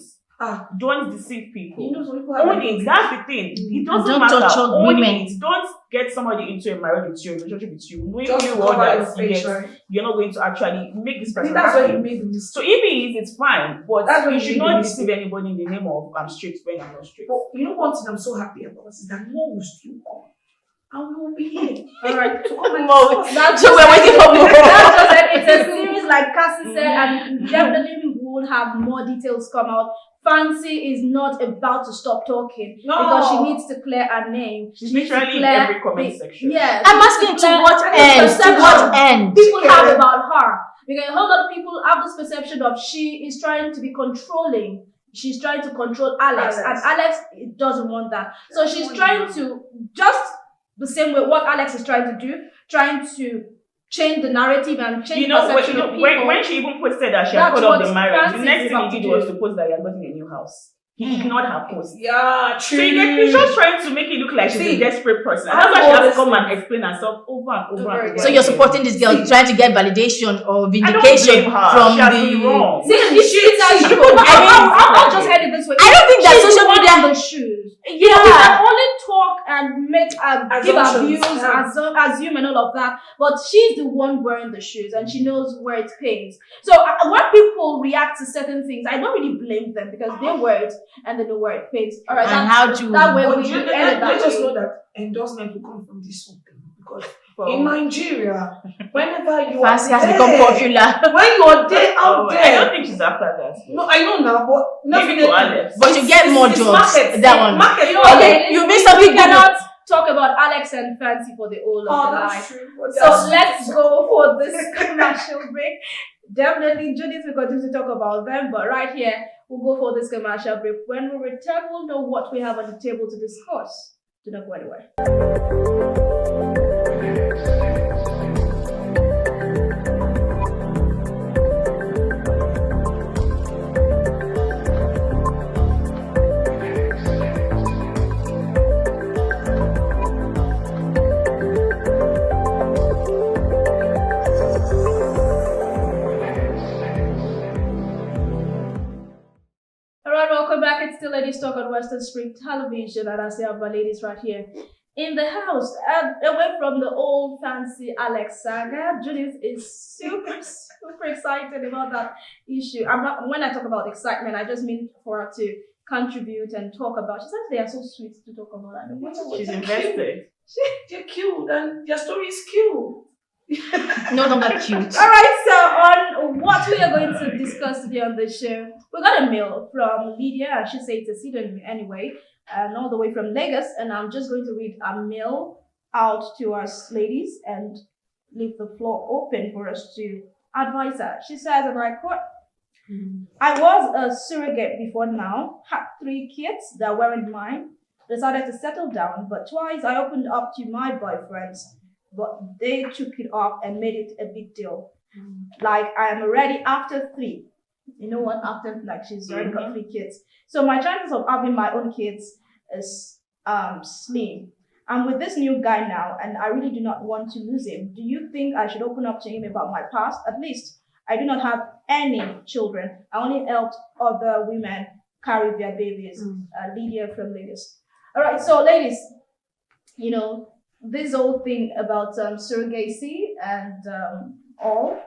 Speaker 4: Don't deceive people.
Speaker 3: Some people have
Speaker 4: Own it. That's the thing. It doesn't
Speaker 5: Don't
Speaker 4: matter.
Speaker 5: torture
Speaker 4: Own
Speaker 5: women.
Speaker 4: it. Don't get somebody into a marriage with you, a relationship with you, knowing
Speaker 3: just
Speaker 4: you
Speaker 3: cover
Speaker 4: all
Speaker 3: your
Speaker 4: that
Speaker 3: face,
Speaker 4: yes,
Speaker 3: right?
Speaker 4: you're not going to actually make this
Speaker 3: I think
Speaker 4: person
Speaker 3: that's why
Speaker 4: happy.
Speaker 3: you made the mistake.
Speaker 4: So if it is, it's fine. But
Speaker 3: That's when
Speaker 4: you
Speaker 3: you
Speaker 4: should
Speaker 3: made the
Speaker 4: not
Speaker 3: mistake.
Speaker 4: deceive anybody in the name of I'm straight when I'm not straight.
Speaker 3: But one thing I'm so happy about is that more will still come. And we will be here. Alright, to come and
Speaker 5: More.
Speaker 3: discuss.
Speaker 5: So we're waiting for more.
Speaker 2: That's just it. It's a series like Cassie said, and definitely will have more details come out. Fancy is not about to stop talking because she needs to clear her name.
Speaker 4: She's
Speaker 2: She needs to
Speaker 4: literally in
Speaker 2: clear
Speaker 4: every comment section.
Speaker 2: Yes.
Speaker 5: I'm asking to what end? To what end?
Speaker 2: People have about her. Because a whole lot of people have this perception of she is trying to be controlling. She's trying to control Alex. And Alex doesn't want that. So she's trying to, just the same way what Alex is trying to do, trying to change the narrative and change the perception of people.
Speaker 4: When she even posted that she had
Speaker 2: That's
Speaker 4: put up
Speaker 2: what
Speaker 4: the marriage, the
Speaker 2: Francis
Speaker 4: next
Speaker 2: is
Speaker 4: thing
Speaker 2: about
Speaker 4: he
Speaker 2: to
Speaker 4: did
Speaker 2: do.
Speaker 4: was to post that he had gotten a new house. He ignored her post.
Speaker 3: Yeah, true.
Speaker 4: So he's just trying to make it look like she's a desperate person. And that's why she has to come and explain herself over and over and over.
Speaker 5: So you're supporting this girl, trying to get validation or
Speaker 4: I don't
Speaker 5: vindication
Speaker 4: blame her.
Speaker 5: from
Speaker 4: She has been wrong.
Speaker 2: See, I'll just edit this way.
Speaker 5: I don't think that
Speaker 2: She's
Speaker 5: social
Speaker 2: the one
Speaker 5: media.
Speaker 2: in the shoes. You can only talk and make give
Speaker 3: Assumptions,
Speaker 2: abuse, assume and all of that. But she's the one wearing the shoes and she knows where it pays. So when people react to certain things, I don't really blame them because they wear it and they know where it pays. All right,
Speaker 5: And how to-
Speaker 2: that way
Speaker 3: But
Speaker 2: we edit
Speaker 3: let
Speaker 2: that
Speaker 3: just
Speaker 2: way.
Speaker 3: know that endorsement will come from this whole thing because in Nigeria, whenever you
Speaker 5: Fancy
Speaker 3: are
Speaker 5: has become
Speaker 3: there,
Speaker 5: popular.
Speaker 3: when you are there out
Speaker 4: I
Speaker 3: there,
Speaker 4: don't think she's after that.
Speaker 3: no, I know now, but
Speaker 4: Maybe to Alex.
Speaker 5: But you get more jobs.
Speaker 3: Market,
Speaker 5: That one.
Speaker 3: Market,
Speaker 2: You know,
Speaker 5: Okay, you missed something
Speaker 2: we
Speaker 5: good.
Speaker 2: cannot talk about Alex and Fancy for the whole of
Speaker 3: Oh,
Speaker 2: the
Speaker 3: that's
Speaker 2: night.
Speaker 3: true. But
Speaker 2: So
Speaker 3: that's-
Speaker 2: let's go for this commercial break. Definitely, Judith will continue to talk about them, but right here, we'll go for this commercial break. When we return, we'll know what we have on the table to discuss. Do not go anywhere. Alright, welcome back. It's still Ladies Talk on Western Spring Television, and I see our ladies right here in the house. And away from the old fancy Alex saga, Judith is super excited about that issue. When I talk about excitement, I just mean for her to contribute and talk about. She says they are so sweet to talk about. I don't know.
Speaker 4: She's invested.
Speaker 3: they're cute and their story is cute.
Speaker 5: No longer cute.
Speaker 2: Alright, so on what we are going to discuss today on the show, we got a mail from Lydia, and she said it's a pseudonym anyway, and all the way from Lagos, and I'm just going to read a mail out to us ladies and leave the floor open for us to advise her. She says, and I quote, I was a surrogate before now, had 3 kids that weren't mine, decided to settle down, but twice I opened up to my boyfriends, but they took it up and made it a big deal. Like, I am already after 3. You know what? After, like, she's already got 3 kids. So my chances of having my own kids is slim. I'm with this new guy now, and I really do not want to lose him. Do you think I should open up to him about my past? At least, I do not have any children. I only helped other women carry their babies. Lydia from Lagos. All right, so ladies, you know, this whole thing about surrogacy and all.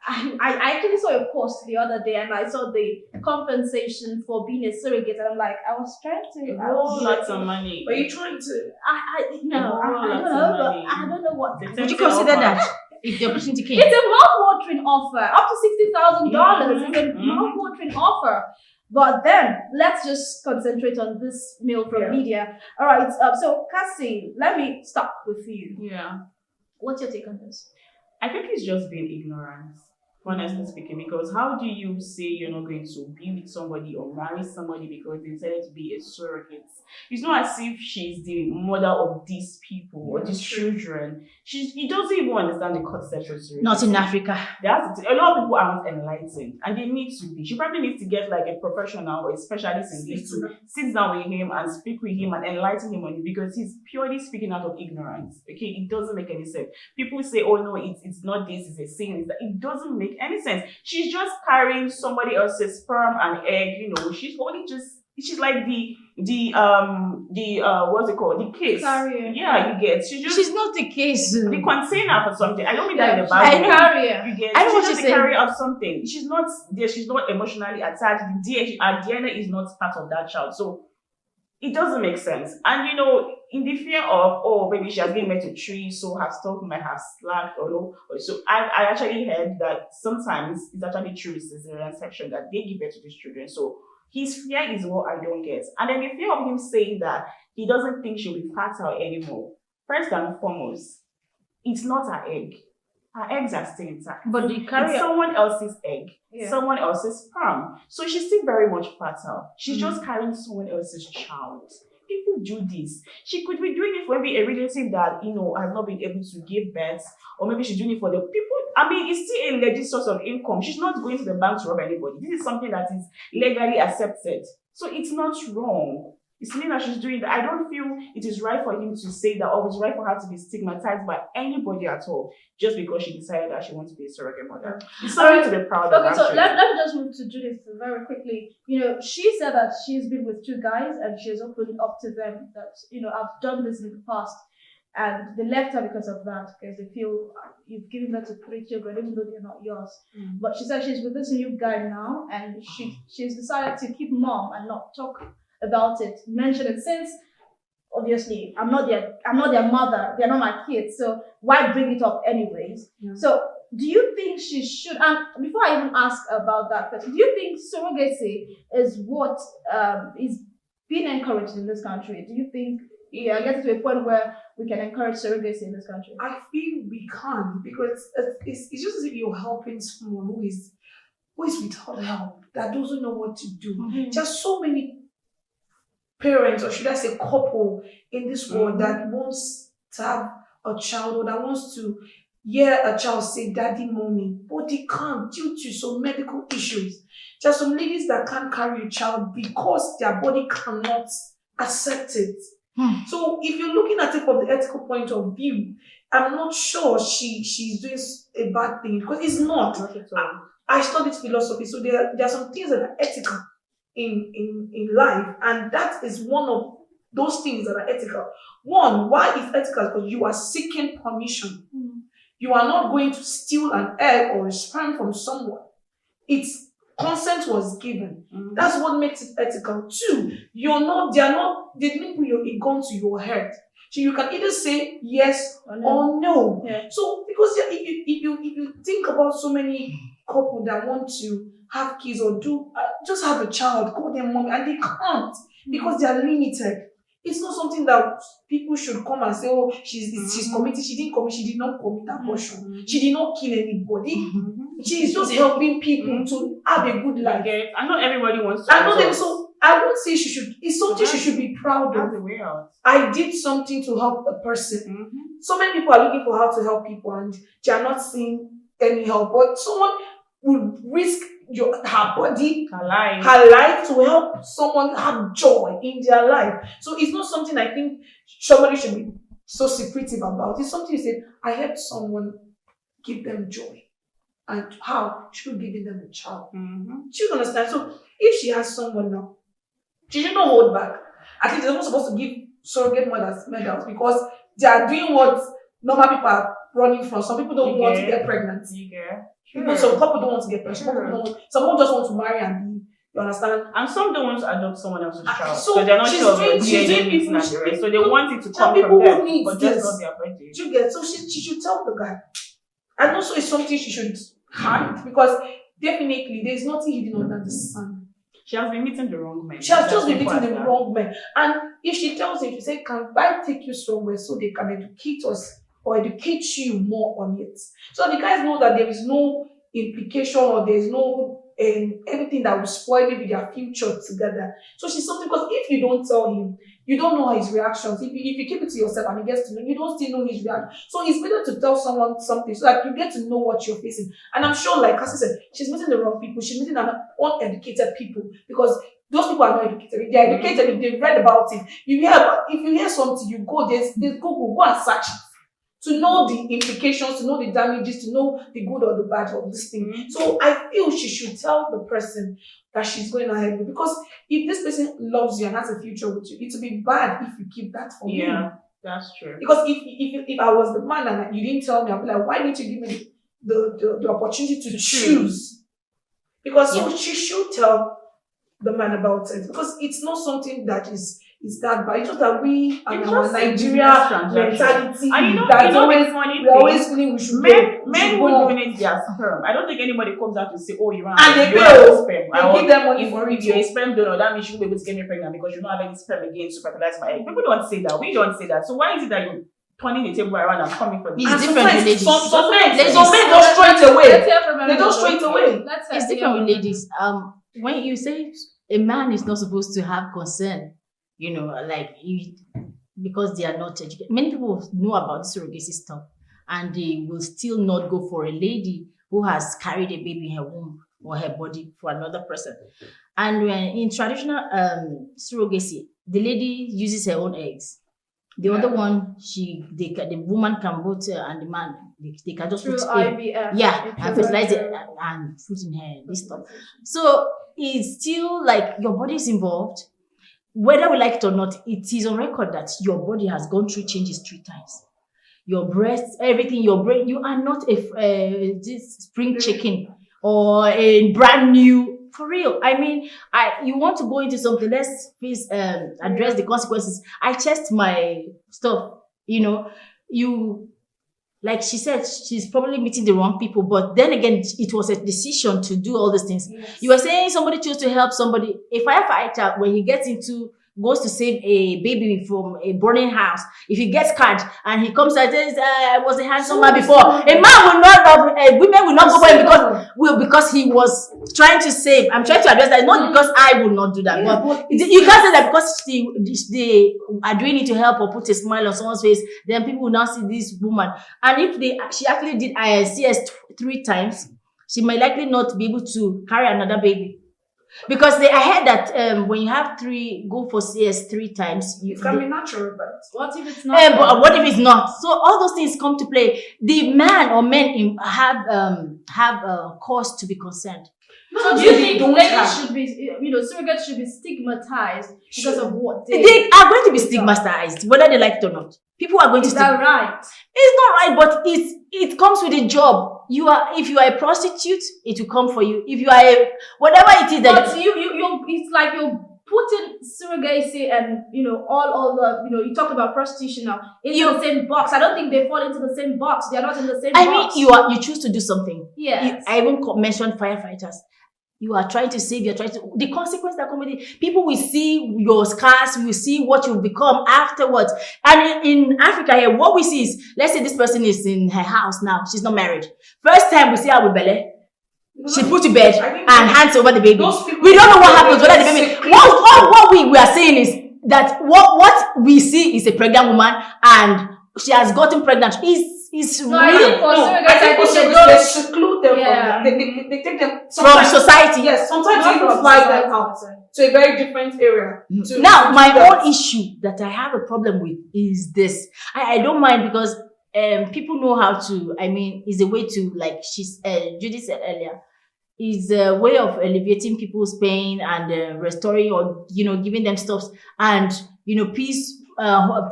Speaker 2: I actually saw a post the other day and I saw the compensation for being a surrogate and I'm like, I was trying to
Speaker 4: Lots of money.
Speaker 3: Are you trying to?
Speaker 2: No, I don't
Speaker 4: Lots of
Speaker 2: know, but
Speaker 4: money.
Speaker 2: I don't know what.
Speaker 4: The
Speaker 5: Would you
Speaker 4: tempting
Speaker 5: consider
Speaker 4: offer.
Speaker 5: that if the opportunity came?
Speaker 2: It's a mouth-watering offer, up to $60,000. It's a
Speaker 4: Mhm.
Speaker 2: mouth-watering offer. But then let's just concentrate on this mail from media. All right. So Cassie, let me start with you.
Speaker 4: Yeah.
Speaker 2: What's your take on this?
Speaker 4: I think it's just being ignorant, honestly speaking, because how do you say you're not going to be with somebody or marry somebody because they decided to be a surrogate? It's not as if she's the mother of these people or these children. He doesn't even understand the concept of surrogacy.
Speaker 5: Not in Africa.
Speaker 4: A lot of people aren't enlightened and they need to be. She probably needs to get like a professional or a specialist in this to sit down with him and speak with him and enlighten him on it because he's purely speaking out of ignorance. Okay, it doesn't make any sense. People say, oh no, it's not this, it's a sin. It's that. It doesn't make any sense. She's just carrying somebody else's sperm and egg, she's like the what's it called? The case.
Speaker 2: Carrier.
Speaker 4: Yeah, you get.
Speaker 5: She's not the case.
Speaker 4: the container for something. I don't mean that in a bad
Speaker 5: I
Speaker 4: way.
Speaker 5: know.
Speaker 2: Carrier.
Speaker 4: You get.
Speaker 5: I know what
Speaker 4: She's
Speaker 5: you're
Speaker 4: just a
Speaker 5: saying.
Speaker 4: carrier of something. She's not there. She's not emotionally attached. Her DNA is not part of that child. So it doesn't make sense. And in the fear of, oh, maybe she has been met a tree, so her stuff might have slacked or no. So I actually heard that sometimes it's actually true with cesarean section that they give birth to these children. So his fear is what I don't get. And then the fear of him saying that he doesn't think she'll be fertile anymore. First and foremost, it's not her egg. Her eggs are still intact.
Speaker 5: But the
Speaker 4: It's
Speaker 5: carrier.
Speaker 4: someone else's egg,
Speaker 2: Yeah.
Speaker 4: someone else's sperm. So she's still very much fertile. She's just carrying someone else's child. People do this. She could be doing it for maybe a relative that, has not been able to give birth, or maybe she's doing it for the people. I mean, it's still a legit source of income. She's not going to the bank to rob anybody. This is something that is legally accepted. So it's not wrong. It's something that she's doing that. I don't feel it is right for him to say that, or it's right for her to be stigmatized by anybody at all, just because she decided that she wants to be a surrogate mother. It's something to be proud of.
Speaker 2: Okay, so
Speaker 4: actually.
Speaker 2: let me just move to Judith very quickly. She said that she's been with 2 guys and she has opened up to them that, I've done this in the past. And they left her because of that, because they feel you've given birth to 3 children, even though they're not yours. But she said she's with this new guy now, and she's decided to keep mum and not talk about it, mention it, since obviously I'm not their mother, they're not my kids, so why bring it up anyways?
Speaker 5: Yeah.
Speaker 2: So do you think she should, and before I even ask about that question, do you think surrogacy is what is being encouraged in this country? Do you think get to a point where we can encourage surrogacy in this country?
Speaker 3: I feel we can, because it's just as if you're helping someone who is without help, that doesn't know what to do.
Speaker 2: Mhm.
Speaker 3: Just so many parents, or should I say couple, in this world that wants to have a child, or that wants to hear a child say daddy, mommy, but they can't due to some medical issues. There are some ladies that can't carry a child because their body cannot accept it. So if you're looking at it from the ethical point of view, I'm not sure she's doing a bad thing, because it's not. I studied philosophy, so there are some things that are ethical in life, and that is one of those things that are ethical. One, why it's ethical? Because you are seeking permission. You are not going to steal an egg or a sperm from someone. It's consent was given. That's what makes it ethical. Two, they didn't put a gun to your head. So you can either say yes or no.
Speaker 2: Yeah.
Speaker 3: So because if you think about so many couples that want to have kids or just have a child, call them mommy, and they can't because they are limited. It's not something that people should come and say, oh, she's committed. She did not commit abortion. She did not kill anybody. She is just helping people to have a good life.
Speaker 4: Okay. I know everybody wants to.
Speaker 3: I know them, so I won't say she should. It's something she should be proud
Speaker 4: That's
Speaker 3: of.
Speaker 4: the way out.
Speaker 3: I did something to help a person. So many people are looking for how to help people, and they are not seeing any help. But someone will risk her body,
Speaker 4: Her life.
Speaker 3: her life, to help someone have joy in their life. So it's not something I think somebody should be so secretive about. It's something you say, I helped someone, give them joy. And how? Through giving them a child. Do you understand? So if she has someone now, she should not hold back. I think they're not supposed to give surrogate mothers medals, because they are doing what normal people are running from. Some people don't want to get pregnant. Some couple don't want to get pregnant. Some people don't want, some people just want to marry and be. You understand?
Speaker 4: And some don't want to adopt someone else's child.
Speaker 3: So
Speaker 4: So they're not
Speaker 3: she's
Speaker 4: sure
Speaker 3: doing-
Speaker 4: of
Speaker 3: she's doing
Speaker 4: DNA
Speaker 3: people-
Speaker 4: and the rest. So they want it to
Speaker 3: tell
Speaker 4: come
Speaker 3: people
Speaker 4: from them,
Speaker 3: who needs
Speaker 4: but just
Speaker 3: this.
Speaker 4: not their birthday.
Speaker 3: Do you get? So she should tell the guy. And also it's something she should hide because definitely there's nothing hidden under the sun.
Speaker 4: She has been meeting the wrong men.
Speaker 3: She has just been
Speaker 4: That's
Speaker 3: meeting the
Speaker 4: simple as
Speaker 3: wrong men. And if she tells him, she say, can I take you somewhere so they can educate us or educate you more on it? So the guys know that there is no implication or there is no anything that will spoil maybe their future together. So she's something, because if you don't tell him, you don't know his reactions. If you keep it to yourself and he gets to know, you don't still know his reaction. So it's better to tell someone something so that you get to know what you're facing. And I'm sure, like Cassie said, she's meeting the wrong people. She's meeting uneducated people because those people are not educated. If they're educated, if they've read about it, if you hear something, you go, there's Google, go and search it to know the implications, to know the damages, to know the good or the bad of this thing. So I feel she should tell the person that she's going ahead with, because if this person loves you and has a future with you, it will be bad if you keep that from him.
Speaker 4: Yeah, that's true.
Speaker 3: Because if I was the man and you didn't tell me, I'd be like, why didn't you give me the opportunity to choose? Because so she should tell the man about it, because it's not something that is that bad. It's just that we and
Speaker 4: It's
Speaker 3: our
Speaker 4: just a
Speaker 3: Nigeria
Speaker 4: business transaction.
Speaker 3: mentality
Speaker 4: And you know
Speaker 3: that's always
Speaker 4: the funny
Speaker 3: we're always feeling we should
Speaker 4: men
Speaker 3: go.
Speaker 4: who donate their sperm. I don't think anybody comes out to say, "Oh, you want
Speaker 3: And they
Speaker 4: you
Speaker 3: pay,
Speaker 4: have
Speaker 3: oh,
Speaker 4: sperm."
Speaker 3: they give them money
Speaker 4: If,
Speaker 3: for
Speaker 4: if
Speaker 3: it.
Speaker 4: you're a sperm donor, that means you will be able to get me pregnant because you don't have any sperm again to fertilize my egg. People don't say that. We don't say that. So why is it that you're turning the table around and coming for this?
Speaker 5: It's different with ladies.
Speaker 3: Some men
Speaker 5: Ladies.
Speaker 3: just straight away.
Speaker 2: Let's hear from
Speaker 3: They just
Speaker 2: everybody.
Speaker 3: straight away.
Speaker 2: Let's
Speaker 5: It's
Speaker 2: hear
Speaker 5: different with
Speaker 2: from
Speaker 5: ladies. When you say a man is not supposed to have concern, because they are not educated. Many people know about the surrogacy stuff, and they will still not go for a lady who has carried a baby in her womb or her body for another person. And when in traditional surrogacy, the lady uses her own eggs. The other one, the woman can both and the man they can just
Speaker 2: Through
Speaker 5: put
Speaker 2: IVF.
Speaker 5: and fertilize it and put in her this stuff. So it's still like your body is involved. Whether we like it or not, it is on record that your body has gone through changes 3 times. Your breasts, everything, your brain, you are not this spring chicken or a brand new, for real. I mean, you want to go into something, let's please address the consequences. I test my stuff, like she said, she's probably meeting the wrong people, but then again, it was a decision to do all these things.
Speaker 3: Yes.
Speaker 5: You were saying somebody chose to help somebody. A firefighter, when he goes to save a baby from a burning house, if he gets caught and he comes and says, I was a handsome man before, a man will not, women will not go for him because he was trying to save. I'm trying to address that, not because I will not do that, but you can't say that because they are doing it to help or put a smile on someone's face, then people will now see this woman. And if she actually did CS 3 times, she might likely not be able to carry another baby. Because I heard that when you have go for CS 3 times,
Speaker 3: It can be natural, but
Speaker 2: What if it's not?
Speaker 5: but what if it's not? So all those things come to play. The man or men have cause to be concerned.
Speaker 2: So do you think ladies should be, surrogates should be stigmatized because of what
Speaker 5: They are going to be stigmatized, whether they like it or not. People are going to
Speaker 2: Is that right?
Speaker 5: It's not right, but it comes with a job. If you are a prostitute, it will come for you. If you are whatever it is that
Speaker 2: But you it's like you're putting surrogacy and all the you talk about prostitution now into the same box. I don't think they fall into the same box. They are not in the same box.
Speaker 5: you choose to do something.
Speaker 2: Yes.
Speaker 5: I even mentioned firefighters. You are trying to save, the consequence that come with it. People will see your scars, will see what you've become afterwards. And in Africa here, what we see is, let's say this person is in her house now, she's not married. First time we see her with belly, she put to bed and hands over the baby. We don't know what happens, whether the baby. What we are saying is that what we see is a pregnant woman and she has gotten pregnant. It's
Speaker 2: No, I think for surrogates,
Speaker 3: I think
Speaker 2: they
Speaker 3: they seclude them
Speaker 2: Yeah.
Speaker 3: from they take them
Speaker 5: from society.
Speaker 3: Yes, sometimes
Speaker 2: Not
Speaker 3: they even
Speaker 2: from
Speaker 3: fly
Speaker 2: society.
Speaker 3: them out to a very different area.
Speaker 5: Now, my own issue that I have a problem with is this. I don't mind because people know how to, is a way to, like Judy said earlier, is a way of alleviating people's pain and restoring or, giving them stuff and, peace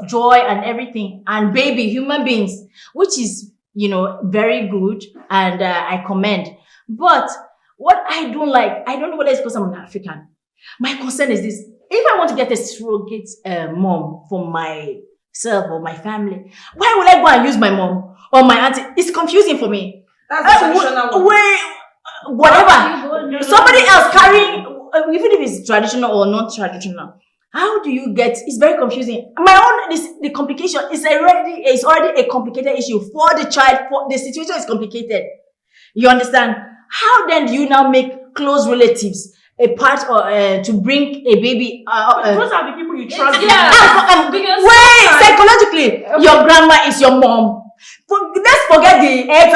Speaker 5: joy and everything, and baby, human beings, which is, very good, and I commend. But what I don't like, I don't know whether it's because I'm an African. My concern is this: if I want to get a surrogate mom for myself or my family, why would I go and use my mom or my auntie? It's confusing for me.
Speaker 3: That's the traditional one.
Speaker 5: Whatever. Somebody else carrying, even if it's traditional or non-traditional. How do you get? It's very confusing. My own, the complication is already a complicated issue for the child. For the situation is complicated. You understand? How then do you now make close relatives a part or to bring a baby?
Speaker 4: Those are the people you trust.
Speaker 5: Wait, psychologically, your grandma is your mom. Let's forget the eggs.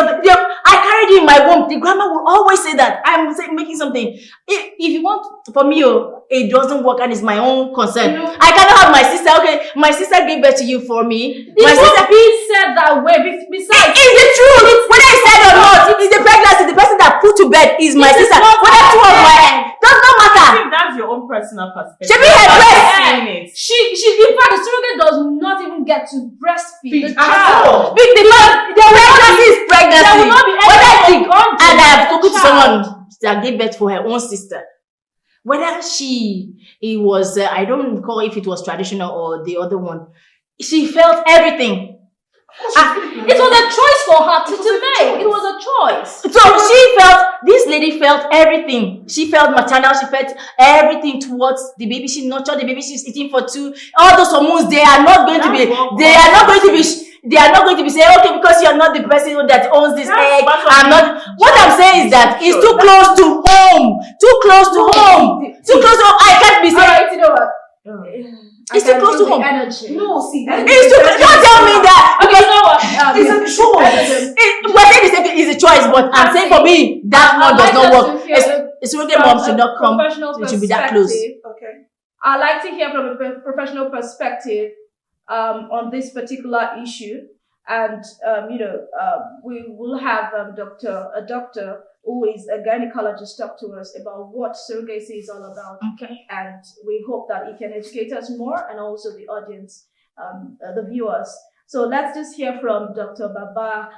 Speaker 5: I carried you in my womb. The grandma will always say that I'm making something. If you want, for me, it doesn't work and it's my own concern. I cannot have my sister. Okay, my sister gave birth to you for me.
Speaker 2: My sister being said that way. Besides,
Speaker 5: is the truth. Whether it's said or not, it's the pregnancy. The person that put to bed is my sister. Whether two of my does not matter.
Speaker 4: I think that's your own personal perspective.
Speaker 5: She be her breast.
Speaker 2: She in fact, the surrogate does not even get to breastfeed the
Speaker 5: The
Speaker 2: child.
Speaker 5: pregnancy is pregnancy.
Speaker 2: There will not be any
Speaker 5: and I have spoken to someone that gave birth for her own sister. Whether it was, I don't recall if it was traditional or the other one. She felt everything.
Speaker 2: It was a choice for her to make. It was a choice.
Speaker 5: So this lady felt everything. She felt maternal. She felt everything towards the baby. She nurtured the baby. She's eating for two. All those hormones, they are not going to be saying, okay, because you're not the person that owns this egg. I'm not. What I'm saying is that it's too close to home. Too close to home. I can't be saying.
Speaker 2: Alright, you know what?
Speaker 5: It's too close to home.
Speaker 2: Energy.
Speaker 3: No, see,
Speaker 5: It's too. Don't tell me that.
Speaker 2: Okay, you know what?
Speaker 3: it's a choice.
Speaker 5: We're saying the same thing is a choice, but I'm saying for me that one does not work. A surrogate mom should not come. It should be that close.
Speaker 3: Okay.
Speaker 2: I'd like to hear from a professional perspective on this particular issue, and we will have a doctor who is a gynecologist talk to us about what surrogacy is all about.
Speaker 5: Okay.
Speaker 2: And we hope that he can educate us more, and also the audience, the viewers. So let's just hear from Dr. Baba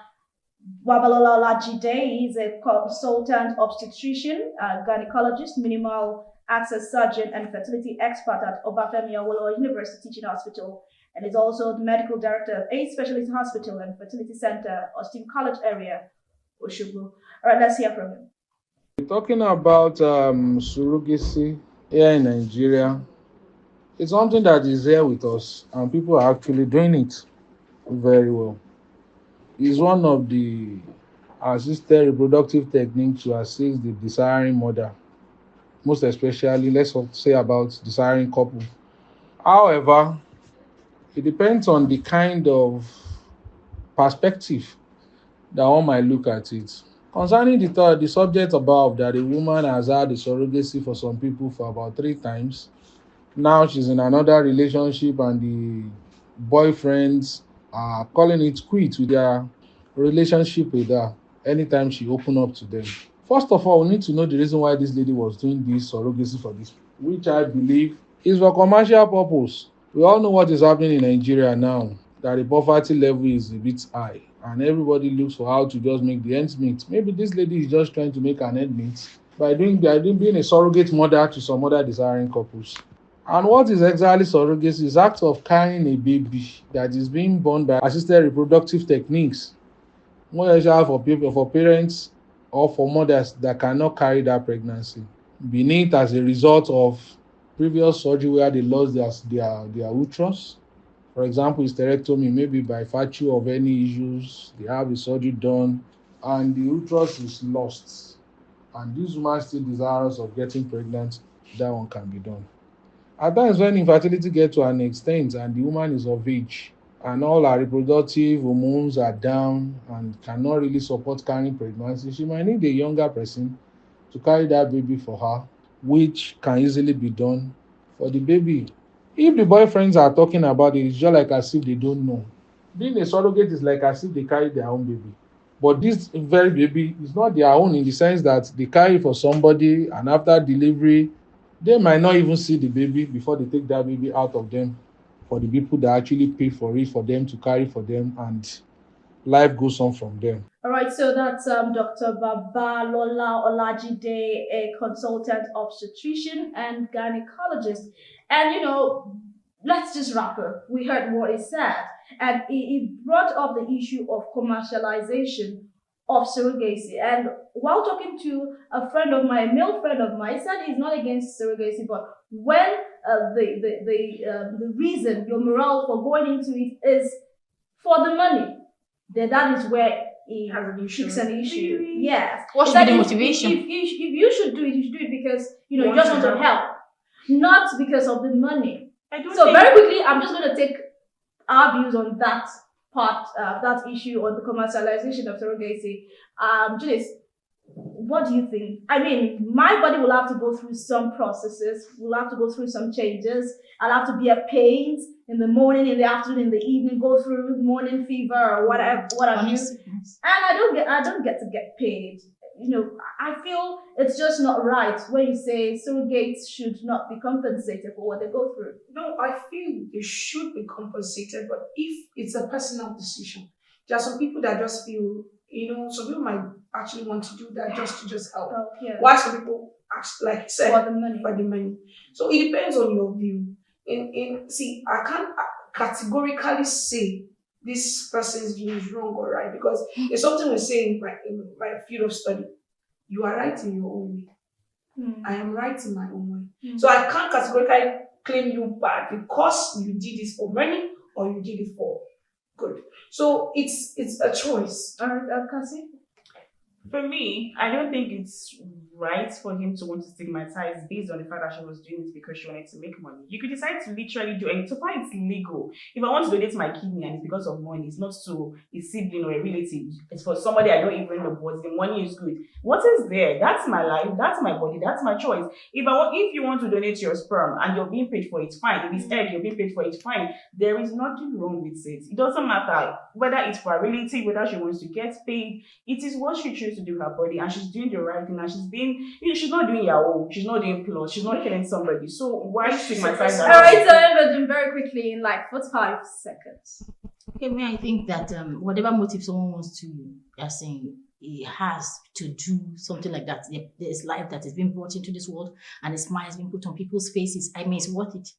Speaker 2: Wabalola Lajide. He's a consultant obstetrician, gynecologist, minimal access surgeon, and fertility expert at Obafemi Awolowo University Teaching Hospital, and is also the medical director of a specialist hospital and fertility center, Austin College area, Oshogo. All right, let's hear from him.
Speaker 6: We're talking about surrogacy here in Nigeria. It's something that is here with us, and people are actually doing it very well. It's one of the assisted reproductive techniques to assist the desiring mother, most especially, let's say about desiring couple. However, it depends on the kind of perspective that one might look at it. Concerning the subject above, that a woman has had a surrogacy for some people for about 3 times. Now she's in another relationship and the boyfriends are calling it quits with their relationship with her anytime she open up to them. First of all, we need to know the reason why this lady was doing this surrogacy for this, which I believe is for commercial purpose. We all know what is happening in Nigeria now, that the poverty level is a bit high and everybody looks for how to just make the ends meet. Maybe this lady is just trying to make an end meet by being a surrogate mother to some other desiring couples. And what is exactly surrogacy is act of carrying a baby that is being born by assisted reproductive techniques, more especially for parents or for mothers that cannot carry that pregnancy, be it as a result of previous surgery where they lost their uterus. For example, hysterectomy, maybe by virtue of any issues, they have the surgery done and the uterus is lost. And this woman still desirous of getting pregnant, that one can be done. At times when infertility gets to an extent and the woman is of age and all her reproductive hormones are down and cannot really support carrying pregnancy, she might need a younger person to carry that baby for her, which can easily be done for the baby. If the boyfriends are talking about it, it's just like as if they don't know. Being a surrogate is like as if they carry their own baby. But this very baby is not their own in the sense that they carry for somebody and after delivery, they might not even see the baby before they take that baby out of them. for the people that actually pay for it, for them to carry for them, and life goes on from there.
Speaker 2: All right, so that's Dr. Babalola Olajide, a consultant obstetrician and gynecologist. And, you know, let's just wrap up. We heard what he said, and he brought up the issue of commercialization of surrogacy. And while talking to a friend of mine, a male friend of mine, he said he's not against surrogacy, but when the reason, your morale for going into it is for the money, then that is where it kicks an issue.
Speaker 3: Really?
Speaker 2: Yes.
Speaker 5: What should be the motivation?
Speaker 2: If you should do it, you should do it because you just want to help, not because of the money. So very quickly, I'm just going to take our views on that part, that issue on the commercialization of surrogacy. Judith, what do you think? I mean, my body will have to go through some processes. We'll have to go through some changes. I'll have to be at pains in the morning, in the afternoon, in the evening, go through morning fever or whatever, and I don't get to get paid. You know, I feel it's just not right when you say surrogates should not be compensated for what they go through.
Speaker 3: No, I feel they should be compensated, but if it's a personal decision, there are some people that just feel, some people might actually want to do that just to help.
Speaker 2: Oh, yeah.
Speaker 3: Why some people like you said
Speaker 2: For the money.
Speaker 3: So it depends on your view. See, I can't categorically say this person's view is wrong or right, because there's something we say in my field of study. You are right in your own way. I am right in my own way. So I can't categorically claim you bad because you did this for money or you did it for good. So it's a choice.
Speaker 2: Cassie?
Speaker 4: For me, I don't think it's right for him to want to stigmatize based on the fact that she was doing it because she wanted to make money. You could decide to literally do it. So far, it's legal. If I want to donate my kidney and it's because of money, it's not to a sibling or a relative. It's for somebody I don't even know, but the money is good. What is there? That's my life. That's my body. That's my choice. If you want to donate your sperm and you're being paid for it, fine. If it's egg, you're being paid for it, fine. There is nothing wrong with it. It doesn't matter whether it's for a relative, whether she wants to get paid. It is what she chooses to do with her body, and she's doing the right thing, and she's not doing Yahoo, she's not doing plus, she's not killing somebody. So why stigmatize her?
Speaker 2: All right, so Imogen, very quickly in like 45 seconds.
Speaker 5: Okay, I think that whatever motive someone wants to, he has to do something like that. There's life that is being brought into this world, and a smile has been put on people's faces. I mean, it's worth it.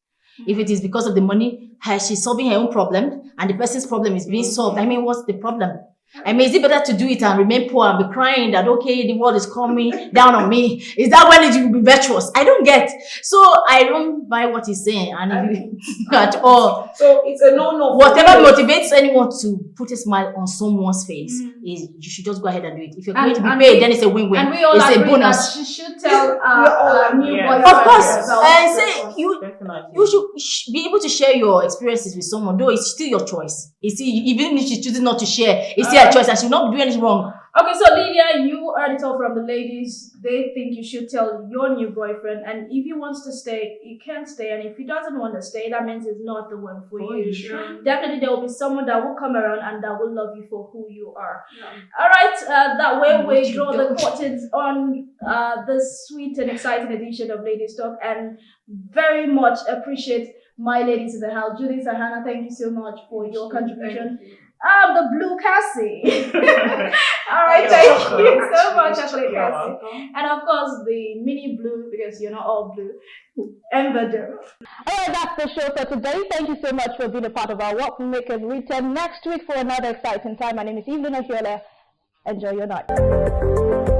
Speaker 5: If it is because of the money, she's solving her own problem, and the person's problem is being solved. I mean, what's the problem? I mean, is it better to do it and remain poor and be crying that, okay, the world is coming down on me? Is that when it will be virtuous? I don't get. So I don't buy what he's saying, and at all.
Speaker 3: So it's a no-no.
Speaker 5: Whatever motivates anyone to put a smile on someone's face is you should just go ahead and do it. If you're going to be paid, then it's a win-win.
Speaker 2: And we all
Speaker 5: it's a
Speaker 2: agree
Speaker 5: bonus.
Speaker 2: that she should tell our new boyfriend.
Speaker 5: Of course,
Speaker 2: about
Speaker 5: say you should be able to share your experiences with someone, though it's still your choice. Even if she's choosing not to share, it's still a choice, and she'll not do anything wrong.
Speaker 2: Okay, so Lydia, you heard it all from the ladies. They think you should tell your new boyfriend, and if he wants to stay, he can stay, and if he doesn't want to stay, that means it's not the one for you.
Speaker 3: Sure.
Speaker 2: Definitely, there will be someone that will come around and that will love you for who you are. All right, that way we draw the curtains on this sweet and exciting edition of Ladies Talk, and very much appreciate my ladies in the house. Judith and Hannah, thank you so much for your contribution. The blue Cassie. All right, thank you so much, Ashley Cassie. And of course, the mini blue, because you're not all blue, Ember. All right, that's the show for today. Thank you so much for being a part of our What Makers return next week for another exciting time. My name is Evelyn Ohiole. Enjoy your night.